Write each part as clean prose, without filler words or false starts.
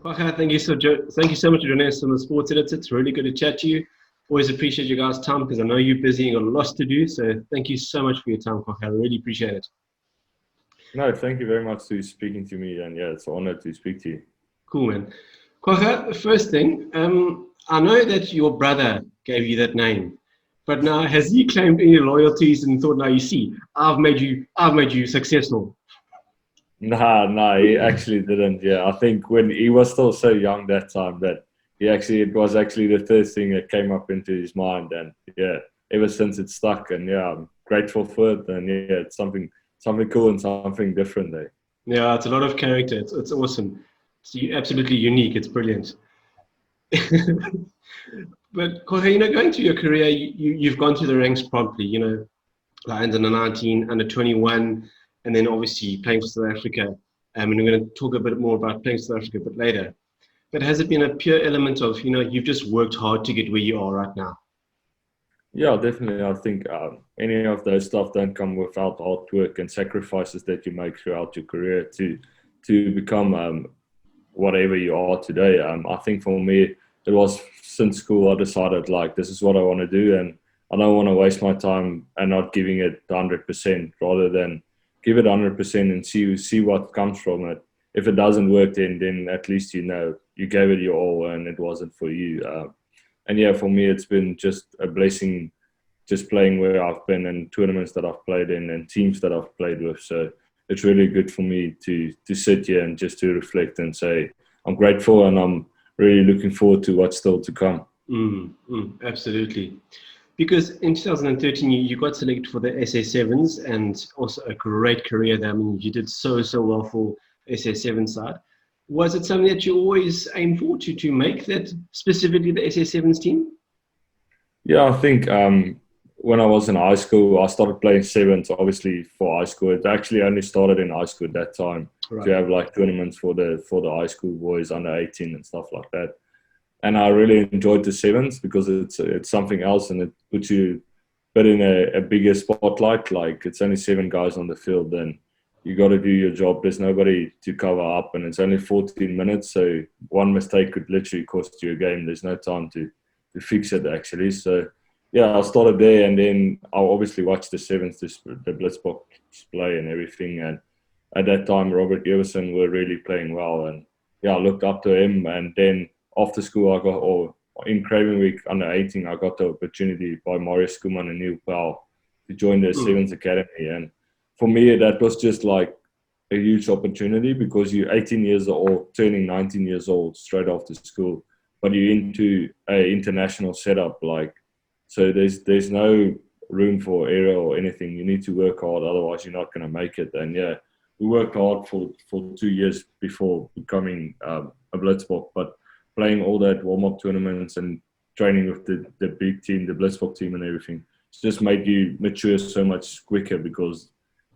Kwagga, thank you so much for joining us on the Sports Editor. It's really good to chat to you. Always appreciate you guys' time because I know you're busy and got lots to do. So thank you so much for your time, Kwagga. I really appreciate it. No, thank you very much for speaking to me, and yeah, it's an honor to speak to you. Cool, man. Kwagga, the first thing, I know that your brother gave you that name, but now has he claimed any loyalties and thought, now you see, I've made you successful? Nah, he actually didn't. Yeah, I think when he was still so young that time that it was actually the first thing that came up into his mind, and yeah, ever since it stuck, and yeah, I'm grateful for it, and yeah, it's something cool and something different there. Yeah, it's a lot of character. It's awesome. It's absolutely unique. It's brilliant. But Kwagga, going through your career, you've gone through the ranks promptly. Like under 19, under 21, and then obviously playing for South Africa. And we're going to talk a bit more about playing for South Africa a bit later. But has it been a pure element of, you've just worked hard to get where you are right now? Yeah, definitely. I think any of those stuff don't come without hard work and sacrifices that you make throughout your career to become whatever you are today. I think for me, it was since school I decided like this is what I want to do, and I don't want to waste my time and not giving it 100%, rather than give it 100% and see what comes from it. If it doesn't work, then at least you gave it your all and it wasn't for you. And yeah, for me, it's been just a blessing, just playing where I've been and tournaments that I've played in and teams that I've played with. So it's really good for me to sit here and just to reflect and say I'm grateful, and I'm really looking forward to what's still to come. Absolutely. Because in 2013, you got selected for the SA7s, and also a great career there. I mean, you did so well for SA7 side. Was it something that you always aimed for, to make that specifically the SA7s team? Yeah, I think when I was in high school, I started playing sevens, obviously for high school. It actually only started in high school at that time, right, to have like tournaments for the high school boys under 18 and stuff like that. And I really enjoyed the sevens because it's something else, and it puts you a bit in a bigger spotlight. Like it's only 7 guys on the field, and you got to do your job. There's nobody to cover up, and it's only 14 minutes. So one mistake could literally cost you a game. There's no time to fix it actually. So yeah, I started there, and then I obviously watched the sevens, the Blitzboks play and everything. And at that time, Robert Everson were really playing well, and yeah, I looked up to him. And then after school, in Craven Week under 18, I got the opportunity by Marius Skuman and Neil Powell to join the Sevens Academy. And for me, that was just like a huge opportunity, because you're 18 years old, turning 19 years old straight after school, but you're into an international setup. Like, so there's no room for error or anything. You need to work hard, otherwise you're not going to make it. And yeah, we worked hard for 2 years before becoming a Blitzbok, but playing all that warm-up tournaments and training with the big team, the Blitzbok team and everything, it's just made you mature so much quicker, because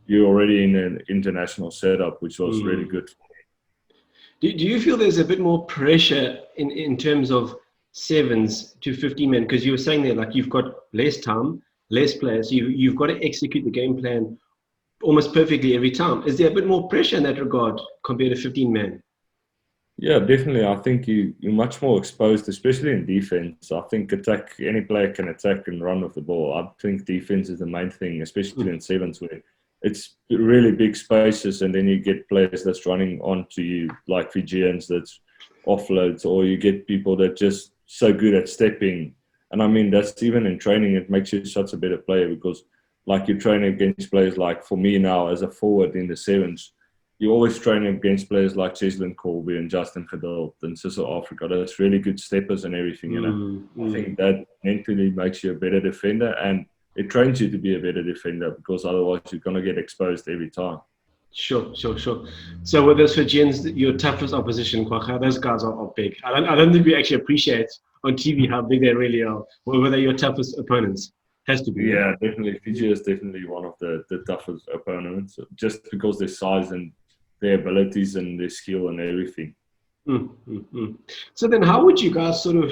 you're already in an international setup, which was really good for me. Do you feel there's a bit more pressure in terms of sevens to 15 men? Because you were saying there, like, you've got less time, less players, so you've got to execute the game plan almost perfectly every time. Is there a bit more pressure in that regard compared to 15 men? Yeah, definitely. I think you're much more exposed, especially in defense. I think any player can attack and run with the ball. I think defense is the main thing, especially in sevens, where it's really big spaces, and then you get players that's running onto you, like Fijians that's offloads, or you get people that just so good at stepping. And I mean, that's even in training, it makes you such a better player, because like you train against players like, for me now as a forward in the sevens, you always train against players like Cheslin Colby and Justin Geduld and Cecil Africa. That's really good steppers and everything, I think that mentally makes you a better defender, and it trains you to be a better defender, because otherwise you're going to get exposed every time. Sure. So with those Fijians, your toughest opposition, Kwagga, those guys are big. I don't think we actually appreciate on TV how big they really are. Were they your toughest opponents? Has to be. Yeah, definitely. Fiji is definitely one of the toughest opponents, just because their size and their abilities and their skill and everything. So then how would you guys sort of,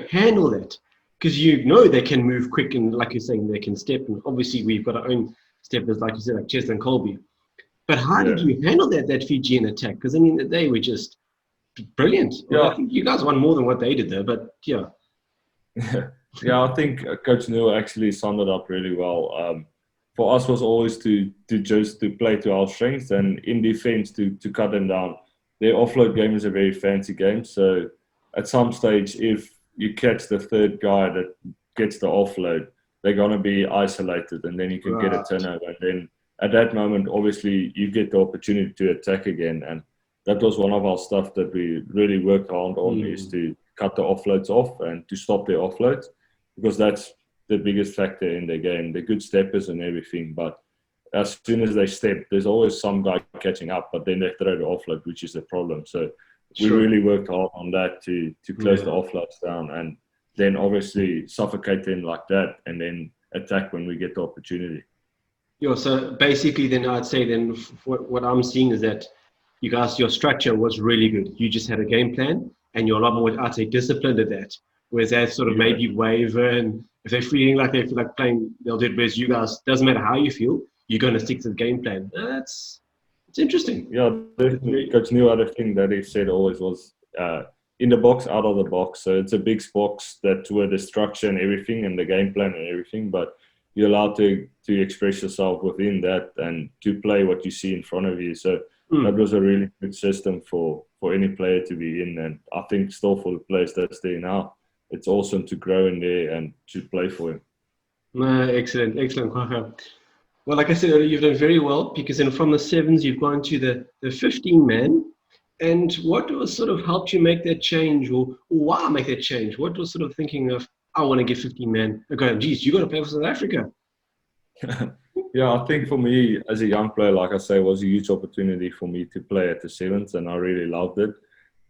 handle that? Because they can move quick, and like you're saying, they can step. And obviously we've got our own steppers, like you said, like Cheslin Colby. But how did you handle that Fijian attack? Because I mean, they were just Brilliant. Well, Yeah. I think you guys won more than what they did there, but yeah. Yeah, I think Coach Neil actually summed it up really well. For us was always to just to play to our strengths, and in defense to cut them down. Their offload game is a very fancy game, so at some stage, if you catch the third guy that gets the offload, they're going to be isolated, and then you can get a turnover. And then at that moment, obviously, you get the opportunity to attack again. And that was one of our stuff that we really worked hard on, is to cut the offloads off and to stop their offloads, because that's the biggest factor in their game. They're good steppers and everything, but as soon as they step, there's always some guy catching up, but then they throw the offload, which is the problem. So we really worked hard on that to close the offloads down, and then obviously suffocate them like that, and then attack when we get the opportunity. Yeah, so basically then I'd say then what I'm seeing is that you guys, your structure was really good. You just had a game plan, and you're a lot more, I'd say, disciplined at that. Whereas they sort of maybe waver, and if they're feeling like they feel like playing, they'll do it. Whereas you guys, doesn't matter how you feel, you're going to stick to the game plan. It's interesting. Yeah, definitely. Coach Neil had a thing that he said always was in the box, out of the box. So it's a big box that with the structure and everything and the game plan and everything, but you're allowed to express yourself within that and to play what you see in front of you. So that was a really good system for any player to be in. And I think still for the players that's there now, it's awesome to grow in there and to play for him. Excellent, Kwagga. Well, like I said earlier, you've done very well, because then from the sevens, you've gone to the 15 man. And what was sort of helped you make that change, or why make that change? What was sort of thinking of, I want to get 15 man? Going, geez, you got to play for South Africa. Yeah, I think for me as a young player, like I say, it was a huge opportunity for me to play at the sevens, and I really loved it.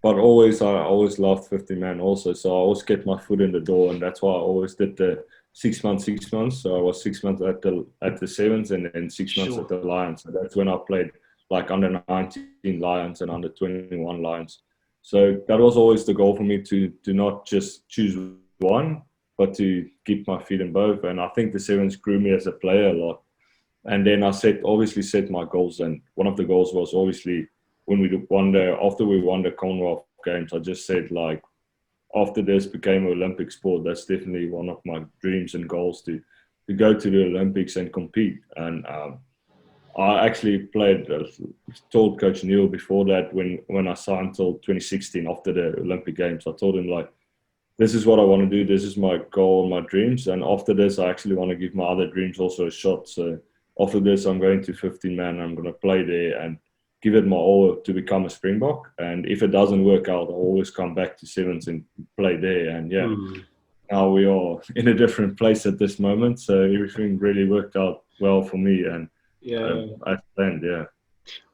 But I always loved 15 man also, so I always kept my foot in the door, and that's why I always did the 6 months. So I was 6 months at the sevens, and then 6 months at the Lions. So that's when I played like under 19 Lions and under 21 Lions. So that was always the goal for me, to not just choose one, but to keep my feet in both. And I think the sevens grew me as a player a lot. And then I obviously set my goals, and one of the goals was obviously when after we won the Commonwealth Games, I just said, like, after this became an Olympic sport, that's definitely one of my dreams and goals, to go to the Olympics and compete. And I actually told Coach Neil before that, when I signed till 2016 after the Olympic Games, I told him, like, this is what I want to do. This is my goal and my dreams. And after this, I actually want to give my other dreams also a shot. So after this, I'm going to 15 man. And I'm going to play there and give it my all to become a Springbok. And if it doesn't work out, I'll always come back to sevens and play there. And now we are in a different place at this moment. So everything really worked out well for me. And I planned,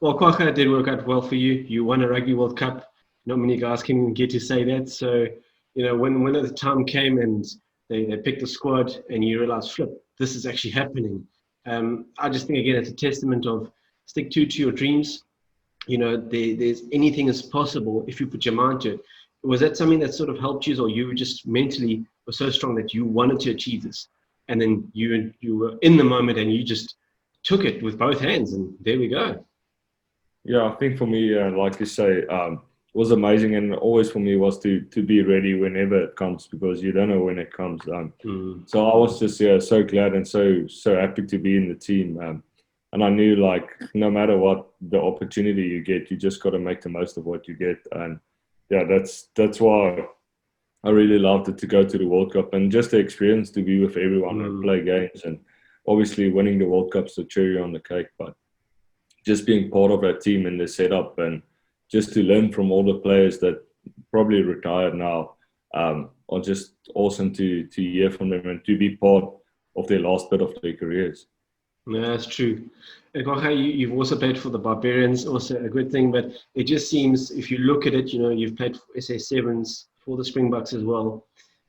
Well, Kwagga did work out well for you. You won a Rugby World Cup. Not many guys can get to say that. So, when the time came and they picked the squad and you realize, flip, this is actually happening. I just think, again, it's a testament of stick to your dreams. There's anything is possible if you put your mind to it. Was that something that sort of helped you, or you just mentally were so strong that you wanted to achieve this, and then you were in the moment and you just took it with both hands, and there we go? Yeah, I think for me, like you say, it was amazing, and always for me was to be ready whenever it comes, because you don't know when it comes. So I was just so glad and so happy to be in the team. And I knew, like, no matter what the opportunity you get, you just got to make the most of what you get. And that's why I really loved it, to go to the World Cup and just the experience to be with everyone and play games. And obviously winning the World Cup's the cherry on the cake, but just being part of that team and the setup, and just to learn from all the players that probably retired now, are just awesome to hear from them and to be part of their last bit of their careers. No, that's true. And Kwagga, you've also played for the Barbarians, also a good thing, but it just seems, if you look at it, you've played for SA Sevens, for the Springboks as well.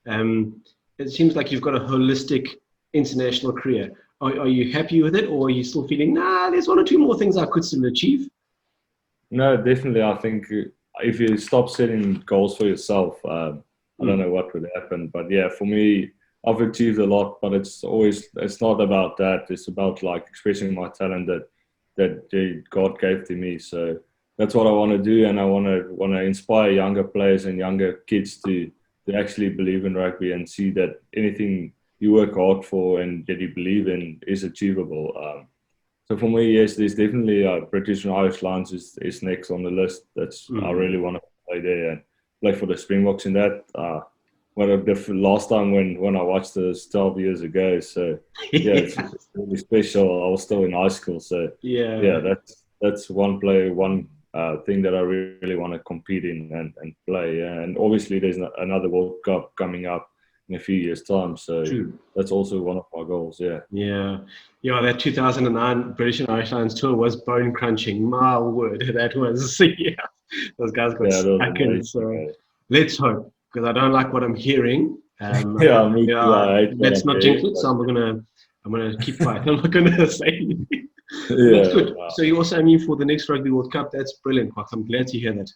It seems like you've got a holistic international career. Are you happy with it, or are you still feeling, there's one or two more things I could still achieve? No, definitely. I think if you stop setting goals for yourself, I don't know what would happen. But yeah, for me, I've achieved a lot, but it's not about that. It's about, like, expressing my talent that God gave to me. So that's what I want to do, and I want to inspire younger players and younger kids to actually believe in rugby and see that anything you work hard for and that you believe in is achievable. So for me, yes, there's definitely British and Irish Lions is next on the list. That's I really want to play there and play for the Springboks in that. The last time when I watched this 12 years ago, so yeah, it's really special. I was still in high school, so yeah, that's one thing that I really want to compete in and play. Yeah. And obviously, there's another World Cup coming up in a few years' time, so that's also one of my goals. Yeah. That 2009 British and Irish Lions tour was bone crunching. My word, that was those guys got stuck in. So let's hope, because I don't like what I'm hearing. Me too. Let's not jinx it. So I'm gonna keep quiet. I'm not gonna say anything. That's good. Wow. So you also aim for the next Rugby World Cup. That's brilliant, Kwagga. I'm glad to hear that.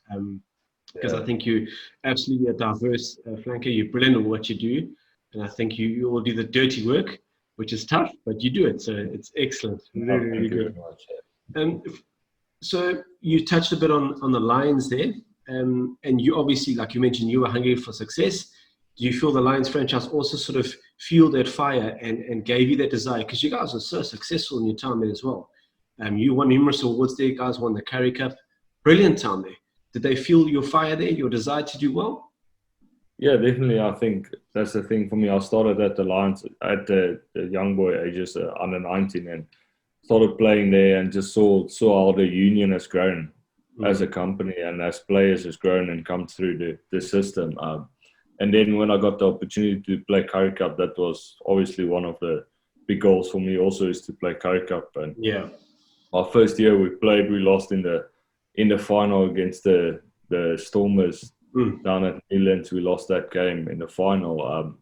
Because I think you absolutely a diverse flanker. You're brilliant at what you do, and I think you will do the dirty work, which is tough, but you do it. So it's excellent. Really, really good. So you touched a bit on the Lions there, and you obviously, like you mentioned, you were hungry for success. Do you feel the Lions franchise also sort of fueled that fire and gave you that desire? Because you guys were so successful in your time there as well. You won numerous awards there. Guys won the Currie Cup. Brilliant time there. Did they fuel your fire there, your desire to do well? Yeah, definitely. I think that's the thing for me. I started at the Lions at the young boy ages, under 19, and started playing there and just saw how the union has grown as a company and as players has grown and come through the system. And then when I got the opportunity to play Currie Cup, that was obviously one of the big goals for me also, is to play Currie Cup. And our first year we lost in the final against the Stormers down at Newlands. We lost that game in the final.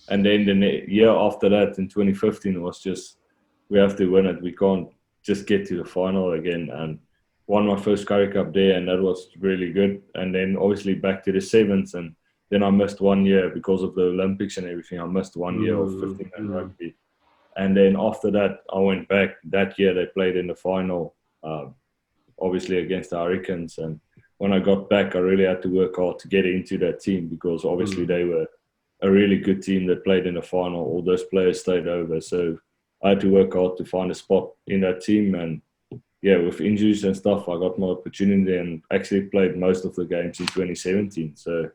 And then the year after that, in 2015, was just, we have to win it. We can't just get to the final again. And won my first Currie Cup there, and that was really good. And then obviously back to the sevens, and then I missed 1 year because of the Olympics and everything. I missed 1 year of 15-man rugby. And then after that, I went back. That year they played in the final, obviously against the Hurricanes. And when I got back, I really had to work hard to get into that team, because obviously they were a really good team that played in the final. All those players stayed over. So I had to work hard to find a spot in that team. And yeah, with injuries and stuff, I got my opportunity and actually played most of the games in 2017. So,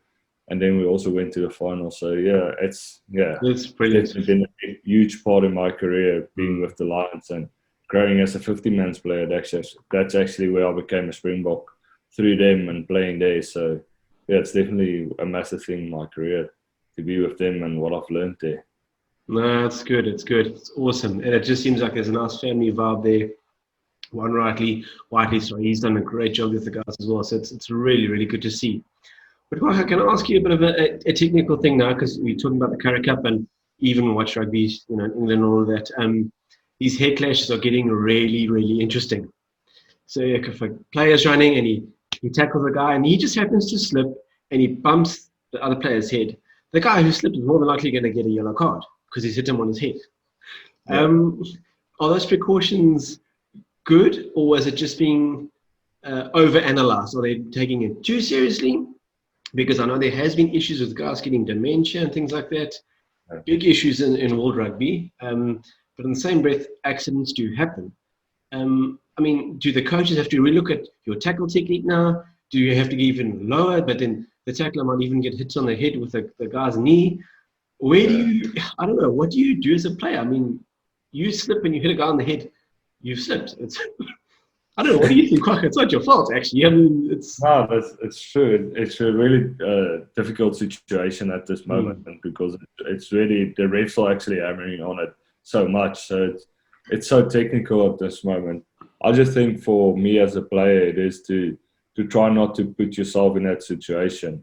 and then we also went to the final. So it's brilliant. It's been a huge part in my career, being with the Lions and growing as a 50-man player. That's actually where I became a Springbok, through them and playing there. So yeah, it's definitely a massive thing in my career to be with them and what I've learned there. No, it's good. It's good. It's awesome. And it just seems like there's a nice family vibe there. Warren Whiteley, he's done a great job with the guys as well. So it's really, really good to see. But Kwagga, can I ask you a bit of a technical thing now? Because we're talking about the Currie Cup and even watch rugby, in England and all of that. These head clashes are getting really, really interesting. So if a player's running and he tackles a guy and he just happens to slip and he bumps the other player's head, the guy who slipped is more than likely going to get a yellow card because he's hit him on his head. Are those precautions good, or was it just being over-analyzed? Are they taking it too seriously? Because I know there has been issues with guys getting dementia and things like that. Big issues in world rugby. But in the same breath, accidents do happen. I mean, do the coaches have to relook at your tackle technique now? Do you have to get even lower, but then the tackler might even get hit on the head with the guy's knee? Where do you, I don't know, what do you do as a player? I mean, you slip and you hit a guy on the head, you've slipped. I don't know, what do you think? It's not your fault, actually. I mean, it's true. It's a really difficult situation at this moment because it's really, the refs are actually hammering on it so much. So it's so technical at this moment. I just think for me as a player, it is to try not to put yourself in that situation.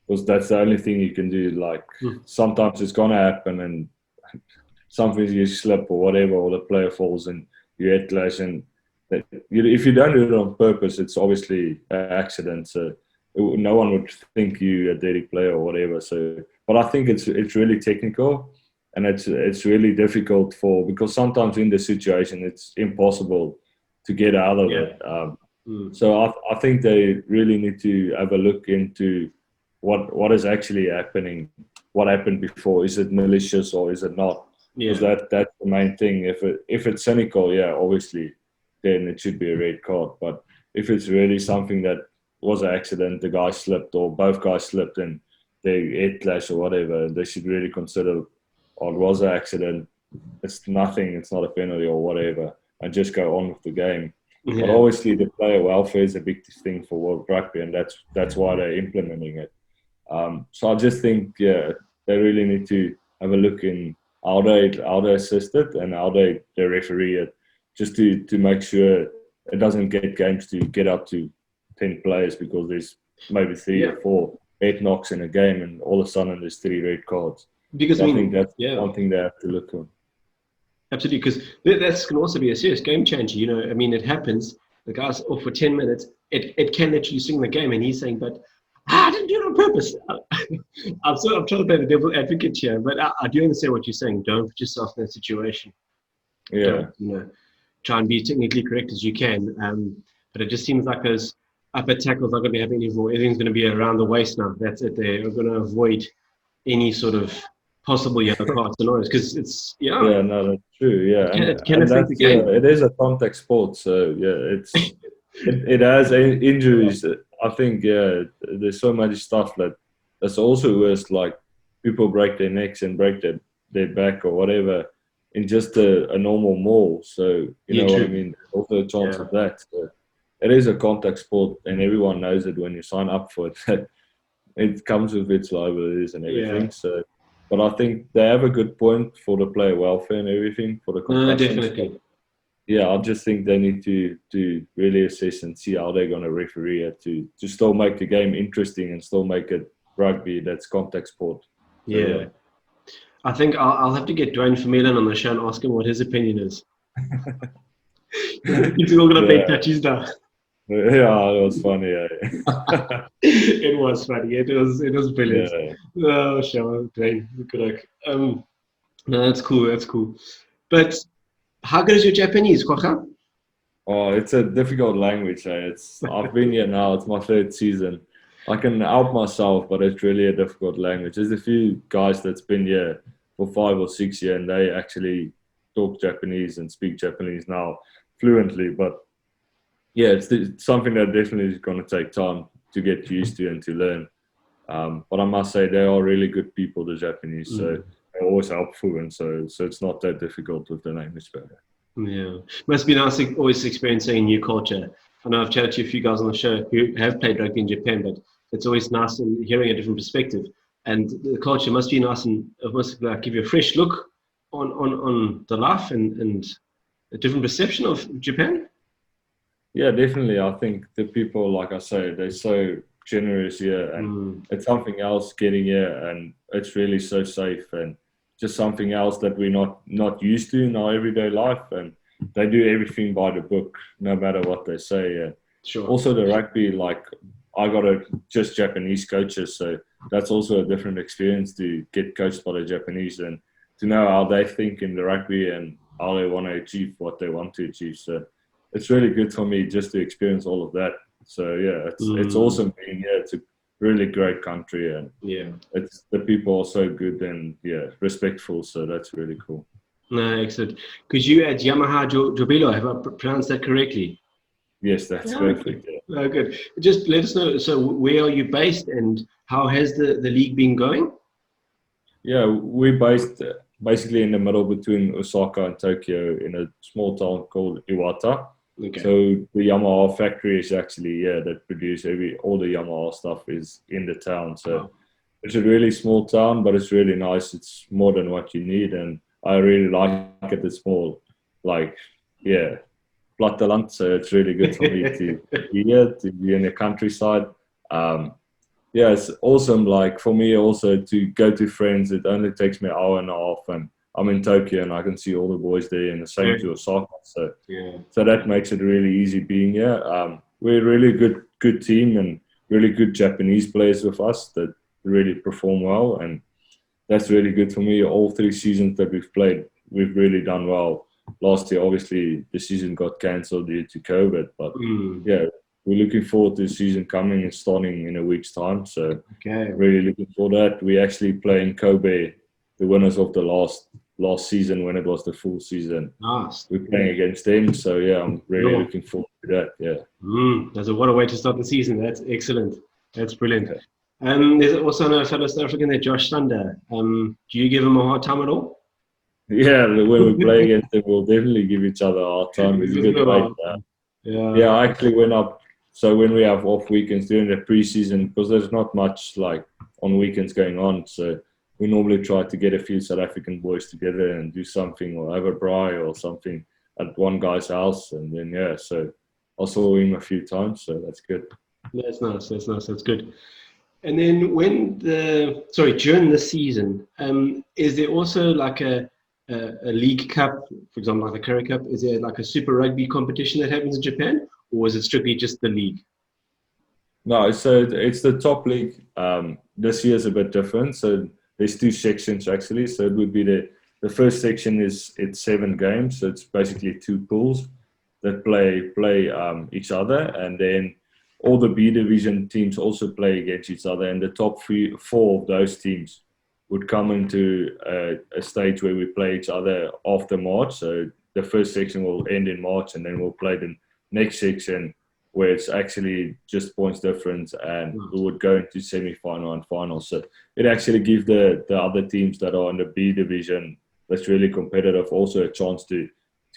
Because that's the only thing you can do. Like, sometimes it's going to happen and something you slip or whatever, or the player falls and you head clash. And if you don't do it on purpose, it's obviously an accident. So no one would think you a dirty player or whatever. So, but I think it's really technical, and it's really difficult because sometimes in the situation it's impossible to get out of it. So I think they really need to have a look into what is actually happening, what happened before. Is it malicious or is it not? Because that's the main thing. If it's cynical, yeah, obviously, then it should be a red card. But if it's really something that was an accident, the guy slipped or both guys slipped and they head clash or whatever, they should really consider, oh, it was an accident. It's nothing. It's not a penalty or whatever, and just go on with the game. Yeah. But obviously, the player welfare is a big thing for World Rugby, and that's why they're implementing it. So I just think, yeah, they really need to have a look in how they assist it and how they referee it, just to make sure it doesn't get games to get up to 10 players because there's maybe 3 or 4 head knocks in a game, and all of a sudden there's 3 red cards. Because so I think that's one thing they have to look on. Absolutely, because that can also be a serious game changer. You know, I mean, it happens. The guy's off for 10 minutes. It can literally swing the game, and he's saying, "But I didn't do it on purpose." I'm trying to play the devil advocate here, but I do understand what you're saying. Don't put yourself in that situation. Yeah. Don't, try and be technically correct as you can. But it just seems like those upper tackles aren't going to be happening anymore. Everything's going to be around the waist now. That's it. They're going to avoid any sort of possible yellow cards and noise because it's Yeah, no, that's true. Yeah, it can affect the game. It is a contact sport, so yeah, it has injuries. I think there's so much stuff that's also worse. Like people break their necks and break their back or whatever in just a normal maul. So you know what I mean. Also a chance of that. So it is a contact sport, and everyone knows it when you sign up for it. It comes with its liabilities and everything. Yeah. So. But I think they have a good point for the player welfare and everything for the concussions. Definitely. Yeah, I just think they need to really assess and see how they're going to referee it to still make the game interesting and still make it rugby that's contact sport. So, yeah. I think I'll have to get Dwayne Vermeulen on the show and ask him what his opinion is. He's all going to make touches now. Yeah, it was funny. Yeah. It was funny. It was brilliant. Yeah. Oh, sure, Dwayne. Good luck. No, that's cool. That's cool. But how good is your Japanese, Kwagga? Oh, it's a difficult language. I've been here now. It's my 3rd season. I can help myself, but it's really a difficult language. There's a few guys that's been here for 5 or 6 years, and they actually talk Japanese and speak Japanese now fluently. But yeah, it's something that definitely is going to take time to get used to and to learn. But I must say they are really good people, the Japanese. So they're always helpful, and so it's not that difficult with the language barrier. Yeah, must be nice always experiencing a new culture. I know I've chatted to a few guys on the show who have played rugby in Japan, but it's always nice and hearing a different perspective. And the culture must be nice and it must give you a fresh look on the life and a different perception of Japan. Yeah, definitely. I think the people, like I say, they're so generous here, and it's something else getting here, and it's really so safe and just something else that we're not used to in our everyday life. And they do everything by the book, no matter what they say. Sure. Also, the rugby, like I got just Japanese coaches, so that's also a different experience to get coached by the Japanese and to know how they think in the rugby and how they want to achieve what they want to achieve. So it's really good for me just to experience all of that. So yeah, it's awesome being here. It's a really great country, and it's the people are so good and respectful. So that's really cool. No, excellent. Because you at Yamaha Júbilo, have I pronounced that correctly? Yes, that's perfect. Yeah. Oh, good. Just let us know. So where are you based, and how has the league been going? Yeah, we're based basically in the middle between Osaka and Tokyo in a small town called Iwata. Okay. So the Yamaha factory is actually that produce all the Yamaha stuff is in the town. So it's a really small town, but it's really nice. It's more than what you need, and I really like it. It's small, platteland. So it's really good for me to be here, to be in the countryside. It's awesome. Like for me also to go to friends, it only takes me an hour and a half, and I'm in Tokyo and I can see all the boys there, and the same to Osaka. So that makes it really easy being here. We're a really good team and really good Japanese players with us that really perform well, and that's really good for me. All 3 seasons that we've played, we've really done well. last year, obviously, the season got cancelled due to COVID. But yeah, we're looking forward to the season coming and starting in a week's time. So really looking forward to that. We actually play in Kobe, the winners of the last season when it was the full season. Nice. We're playing against them. So yeah, I'm really looking forward to that. Yeah. What a way to start the season. That's excellent. That's brilliant. There's also a fellow South African there, Josh Thunder. Do you give him a hard time at all? Yeah, when we play against them, we'll definitely give each other a hard time. It's a good fight. Yeah, I actually went up. So when we have off weekends during the pre-season, because there's not much like on weekends going on, so we normally try to get a few South African boys together and do something or have a braai or something at one guy's house, and then so I saw him a few times, so that's good. That's nice. That's good. And then during the season, is there also like a league cup, for example, like the Currie Cup? Is there like a Super Rugby competition that happens in Japan, or is it strictly just the league? No, so it's the top league. This year is a bit different. So there's two sections actually. So it would be the first section it's 7 games. So it's basically 2 pools that play each other, and then all the B division teams also play against each other, and the top 4 of those teams would come into a stage where we play each other after March. So the first section will end in March, and then we'll play the next section where it's actually just points difference, and we would go into semi-final and final. So it actually gives the other teams that are in the B division that's really competitive also a chance to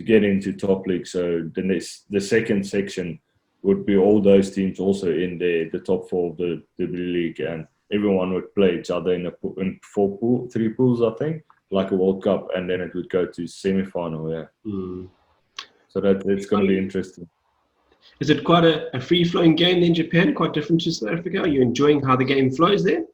get into top league. So the second section would be all those teams also in the top 4 of the B league, and everyone would play each other in 3 pools, I think, like a World Cup, and then it would go to semi-final. So it's going to be interesting. Is it quite a free-flowing game in Japan, quite different to South Africa? Are you enjoying how the game flows there?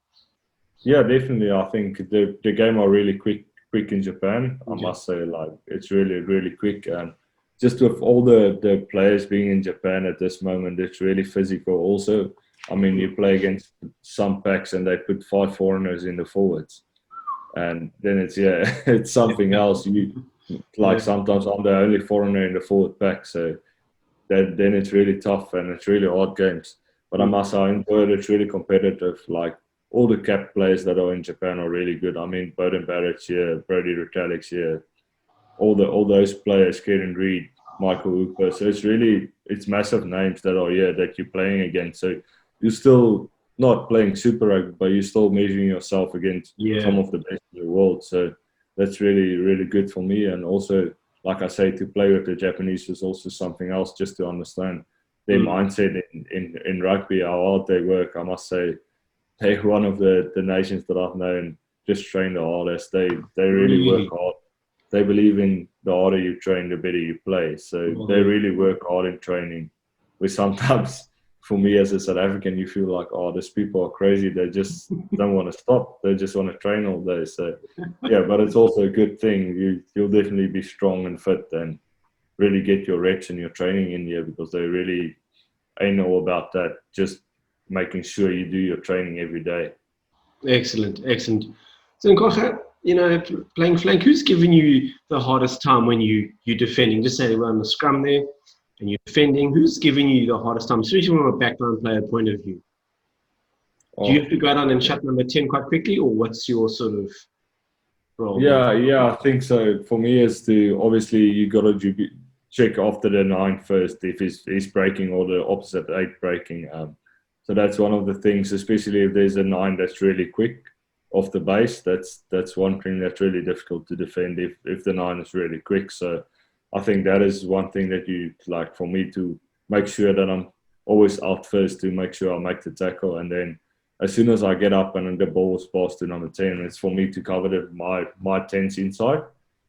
Yeah, definitely. I think the game are really quick in Japan. I must say, like, it's really, really quick. And just with all the players being in Japan at this moment, it's really physical also. I mean, you play against some packs and they put 5 foreigners in the forwards. And then it's something else. Sometimes I'm the only foreigner in the forward pack. So then it's really tough and it's really hard games. But I must say, I enjoy it. It's really competitive. Like, all the cap players that are in Japan are really good. I mean, Bowden Barrett here, Brody Retalix here, all those players, Kieran Reid, Michael Hooper. So it's massive names that are here that you're playing against. So you're still not playing Super Rugby, but you're still measuring yourself against some of the best in the world. So that's really, really good for me. And also, like I say, to play with the Japanese is also something else, just to understand their mindset in rugby, how hard they work. I must say, they're one of the nations that I've known just train the hardest. They really work hard. They believe in the harder you train, the better you play. So they really work hard in training. We sometimes, for me as a South African, you feel like, these people are crazy. They just don't want to stop. They just want to train all day. So yeah, but it's also a good thing. You'll definitely be strong and fit and really get your reps and your training in here, because they really ain't all about that. Just making sure you do your training every day. Excellent. So, Kwagga, playing flank, who's giving you the hardest time when you're defending? Just say around the scrum there and you're defending. Who's giving you the hardest time, especially from a backline player point of view? Do you have to go down and shut number 10 quite quickly, or what's your sort of role? Yeah, I think so. For me, is to obviously you got to check after the 9 first if he's breaking or the opposite 8 breaking. So that's one of the things, especially if there's a 9 that's really quick off the base. That's one thing that's really difficult to defend if the 9 is really quick. So I think that is one thing that you like for me to make sure that I'm always out first to make sure I make the tackle, and then as soon as I get up and the ball is passed to number 10, it's for me to cover my 10's inside.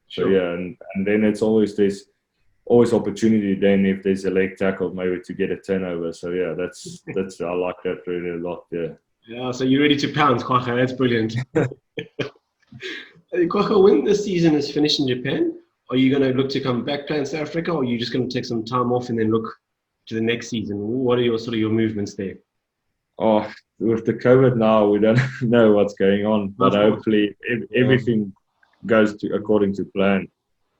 Sure. So yeah, and then there's always opportunity then if there's a leg tackle maybe to get a turnover. So yeah, that's I like that really a lot. Yeah, so you're ready to pounce, Kwagga. That's brilliant. Kwagga, when the season is finished in Japan, are you going to look to come back play in South Africa, or are you just going to take some time off and then look to the next season? What are your movements there? With the COVID now, we don't know what's going on, but hopefully everything goes according to plan.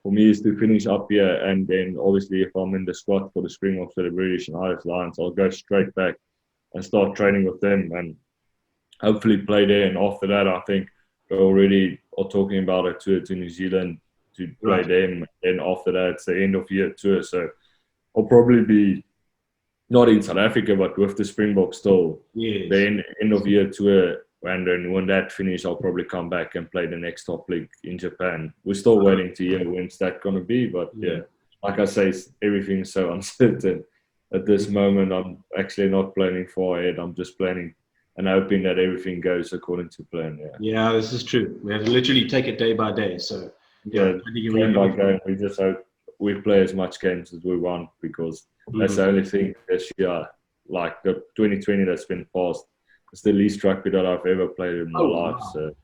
for me is to finish up here, and then obviously if I'm in the squad for the Springboks for the British and Irish Lions, I'll go straight back and start training with them and hopefully play there. And after that, I think we already are talking about a tour to New Zealand to play them. And after that, it's the end of year tour. So I'll probably be not in South Africa, but with the Springboks still. Yes. The end of year tour. And then when that finishes, I'll probably come back and play the next top league in Japan. We're still waiting to hear when's that going to be. But yeah, like I say, everything's so uncertain. At this moment, I'm actually not planning far ahead. I'm just planning and hoping that everything goes according to plan. Yeah, this is true. We have to literally take it day by day. So game by game, we just hope we play as much games as we want, because that's the only thing this year. Like the 2020 that's been passed, it's the least rugby that I've ever played in my life. Wow. So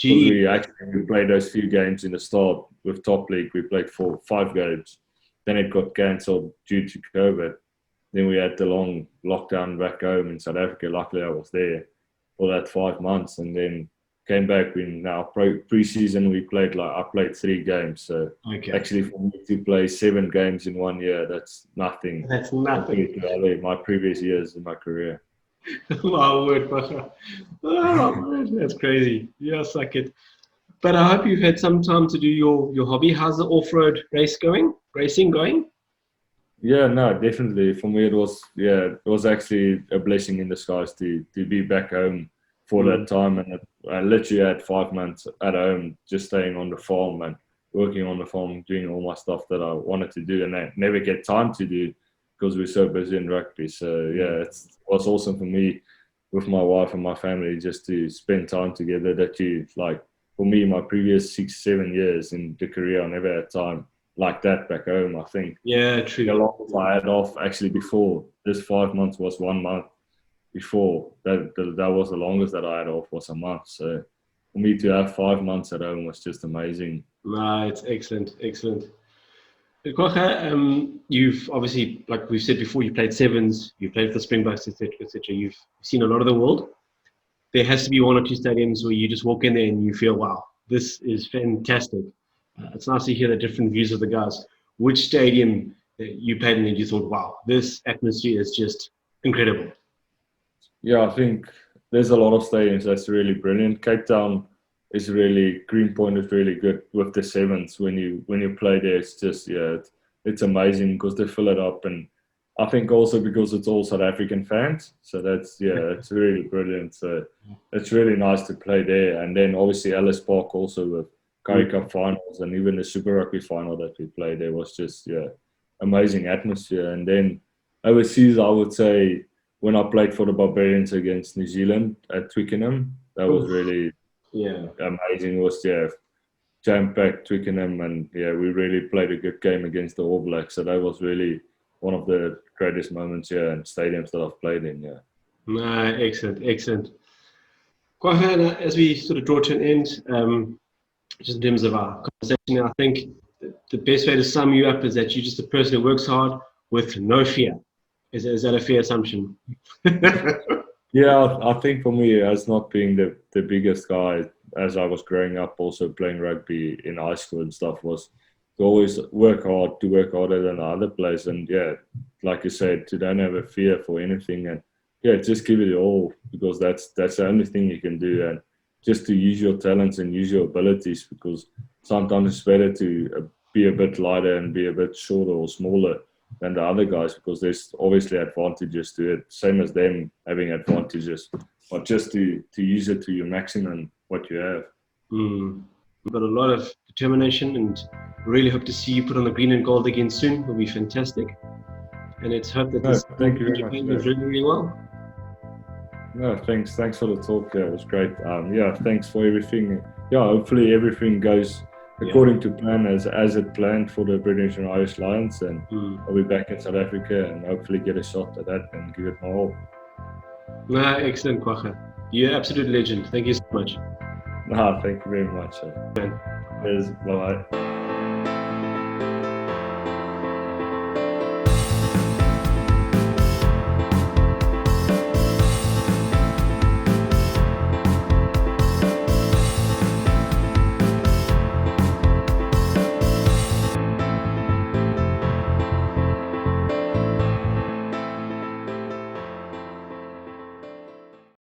we played those few games in the start with top league. We played 5 games. Then it got cancelled due to COVID. Then we had the long lockdown back home in South Africa. Luckily, I was there for that 5 months, and then came back. In now pre-season, I played 3 games. So actually, for me to play 7 games in 1 year, that's nothing. That's nothing. Compared to my previous years in my career. My word, that's crazy. Yeah, suck it. But I hope you've had some time to do your hobby. How's the off-road racing going? Yeah, no, definitely. For me, it was actually a blessing in disguise to be back home for that time. And I literally had 5 months at home, just staying on the farm and working on the farm, doing all my stuff that I wanted to do and I never get time to do because we're so busy in rugby. So yeah, it was awesome for me with my wife and my family just to spend time together. For me, my previous 6-7 years in the career, I never had time like that back home, I think. Yeah, true. The longest I had off actually before this 5 months was 1 month. Before that was the longest that I had off was a month. So for me to have 5 months at home was just amazing. No, it's excellent. Kwagga, you've obviously, like we've said before, you played sevens, you played for the Springboks, etc., etc. You've seen a lot of the world. There has to be 1 or 2 stadiums where you just walk in there and you feel, wow, this is fantastic. It's nice to hear the different views of the guys. Which stadium you played in and you thought, wow, this atmosphere is just incredible? Yeah, I think there's a lot of stadiums that's really brilliant. Cape Town is really, Greenpoint is really good with the sevens. When you play there, it's just, it's amazing because they fill it up. And I think also because it's all South African fans. So it's really brilliant. So it's really nice to play there. And then obviously Ellis Park also with Currie Cup finals and even the Super Rugby final that we played there was just, amazing atmosphere. And then overseas, I would say when I played for the Barbarians against New Zealand at Twickenham, that was really amazing. It was jam-packed Twickenham, and we really played a good game against the All Blacks. So that was really one of the greatest moments and stadiums that I've played in. Excellent. Kwagga, as we sort of draw to an end, just in terms of our conversation, I think the best way to sum you up is that you're just a person who works hard with no fear. Is that a fair assumption? Yeah, I think for me, as not being the biggest guy, as I was growing up, also playing rugby in high school and stuff, was to always work harder than the other players. And like you said, to don't have a fear for anything, and just give it all, because that's the only thing you can do, and just to use your talents and use your abilities, because sometimes it's better to be a bit lighter and be a bit shorter or smaller than the other guys, because there's obviously advantages to it, same as them having advantages, but just to use it to your maximum what you have. We've got a lot of determination, and really hope to see you put on the green and gold again soon. It'll be fantastic, and let's hope that this thank you very much, goes really, really well. No, thanks for the talk. It was great. Thanks for everything. Hopefully everything goes according to plan as it planned for the British and Irish Lions, and I'll be back in South Africa and hopefully get a shot at that and give it my all. Excellent, Kwagga. You're an absolute legend. Thank you so much. Thank you very much. Cheers. Bye-bye.